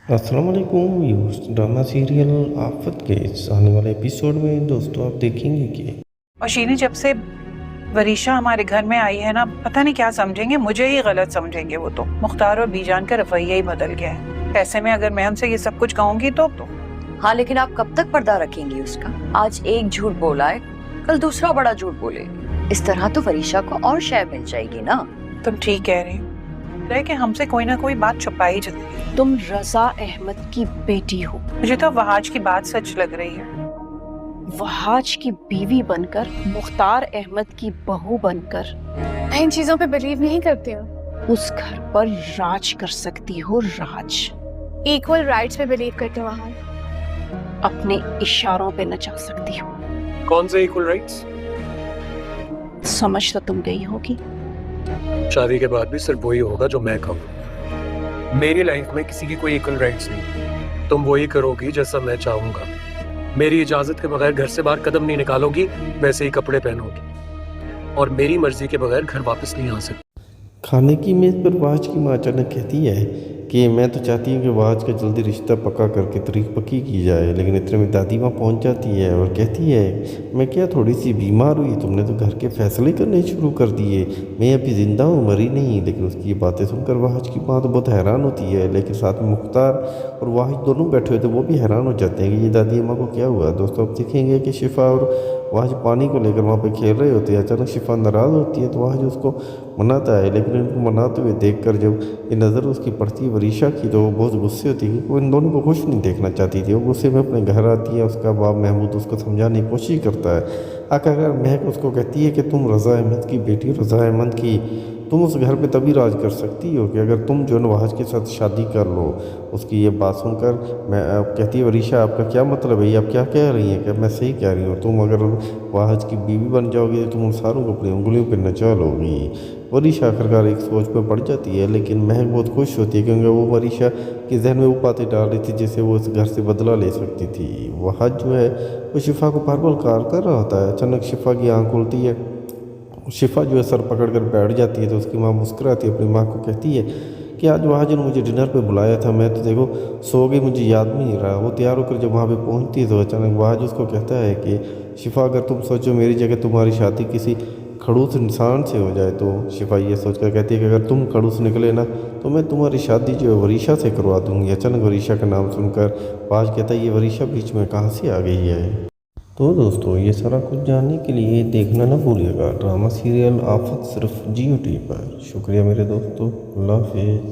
अस्सलाम वालेकुम viewers. Drama serial आफत के इस आने वाले एपिसोड में दोस्तों आप देखेंगे कि और शीनी जब से वरीशा हमारे घर में आई है ना, पता नहीं क्या समझेंगे, मुझे ही गलत समझेंगे। वो तो मुख्तार और बीजान का रवैया ही बदल गया है। ऐसे में अगर मैं उनसे ये सब कुछ कहूंगी तो हाँ, लेकिन आप कब तक पर्दा रखेंगी उसका? आज एक झूठ बोला है, कल दूसरा बड़ा झूठ बोलेगी। इस तरह तो वरीशा को और शय मिल जाएगी ना। तुम ठीक कह रही हो कि हमसे कोई ना कोई बात छुपाई जाती है। तुम रजा अहमद की बेटी हो। मुझे तो वहाज की बात सच लग रही है। वहाज की बीवी बनकर, मुख्तार अहमद की बहू बनकर मैं इन चीजों पे बिलीव नहीं करती हूँ। उस घर पर राज कर सकती हो। राज इक्वल राइट्स पे बिलीव करती हूँ वहाँ। अपने इशारों पे नचा सकती हो। कौन से इक्वल राइट्स? समझ तो तुम गई होगी। शादी के बाद भी सिर्फ वही होगा जो मैं कहूँ। मेरी लाइफ में किसी की कोई इक्वल राइट्स नहीं। तुम वही करोगी जैसा मैं चाहूंगा। मेरी इजाजत के बगैर घर से बाहर कदम नहीं निकालोगी, वैसे ही कपड़े पहनोगी, और मेरी मर्जी के बगैर घर वापस नहीं आ सकती। खाने की मेज़ पर वाज की माँ अचानक कहती है कि मैं तो चाहती हूँ कि वाज का जल्दी रिश्ता पक्का करके तारीख पक्की की जाए, लेकिन इतने में दादी माँ पहुँच जाती है और कहती है मैं क्या थोड़ी सी बीमार हुई, तुमने तो घर के फैसले करने शुरू कर दिए, मैं अभी ज़िंदा हूँ, मरी नहीं। लेकिन उसकी ये बातें सुनकर वाज की माँ तो बहुत हैरान होती है, लेकिन साथ में मुख्तार और वाहिद दोनों बैठे हुए थे, वो भी हैरान हो जाते हैं कि ये दादी अम्मा को क्या हुआ। दोस्तों अब देखेंगे कि शिफा और वाज पानी को लेकर वहाँ पे खेल रहे होते हैं। अचानक शिफा नाराज़ होती है तो वाज उसको मनाता है, लेकिन इनको मनाते हुए देखकर जब ये नज़र उसकी पड़ती है वरीशा की तो वो बहुत गुस्से होती है, क्योंकि वो इन दोनों को खुश नहीं देखना चाहती थी। वो गुस्से में अपने घर आती है। उसका बाप महमूद उसको समझाने की कोशिश करता है। आखिरकार महक उसको कहती है कि तुम रज़ा अहमद की बेटी, रज़ा अहमद की, तुम उस घर पे तभी राज कर सकती हो कि अगर तुम जो नवाज के साथ शादी कर लो। उसकी ये बात सुनकर मैं कहती है वरीशा आपका क्या मतलब है, ये आप क्या कह रही हैं? कि मैं सही कह रही हूँ, तुम अगर वाहज की बीवी बन जाओगी तो तुम उन सारों को अपनी उंगलियों पर नचा लोगी। वरीशा आखिरकार एक सोच पर पड़ जाती है, लेकिन महक बहुत खुश होती है क्योंकि वो वरीशा के जहन में वो बातें डाल रही थी जिससे वो इस घर से बदला ले सकती थी। वहाज जो है वो शिफा को बार बार कॉल कर रहा होता है। अचानक शिफा की आँख खुलती है। शिफा जो है सर पकड़ कर बैठ जाती है तो उसकी माँ मुस्कुराती है, अपनी माँ को कहती है कि आज वहाज ने मुझे डिनर पे बुलाया था, मैं तो देखो सो गई, मुझे याद भी नहीं रहा। वो तैयार होकर जब वहाँ पे पहुँचती है तो अचानक वहाज उसको कहता है कि शिफा अगर तुम सोचो मेरी जगह तुम्हारी शादी किसी खड़ूस इंसान से हो जाए तो शिफा ये सोच कर कहती है कि अगर तुम खड़ूस निकले ना तो मैं तुम्हारी शादी जो है वरीशा से करवा दूँगी। अचानक वरीशा का नाम सुनकर वहाज कहता है ये वरीशा बीच में कहाँ से आ गई है। तो दोस्तों ये सारा कुछ जानने के लिए देखना ना भूलिएगा ड्रामा सीरियल आफत सिर्फ जियो टी पर। शुक्रिया मेरे दोस्तों, अल्लाह हाफिज़।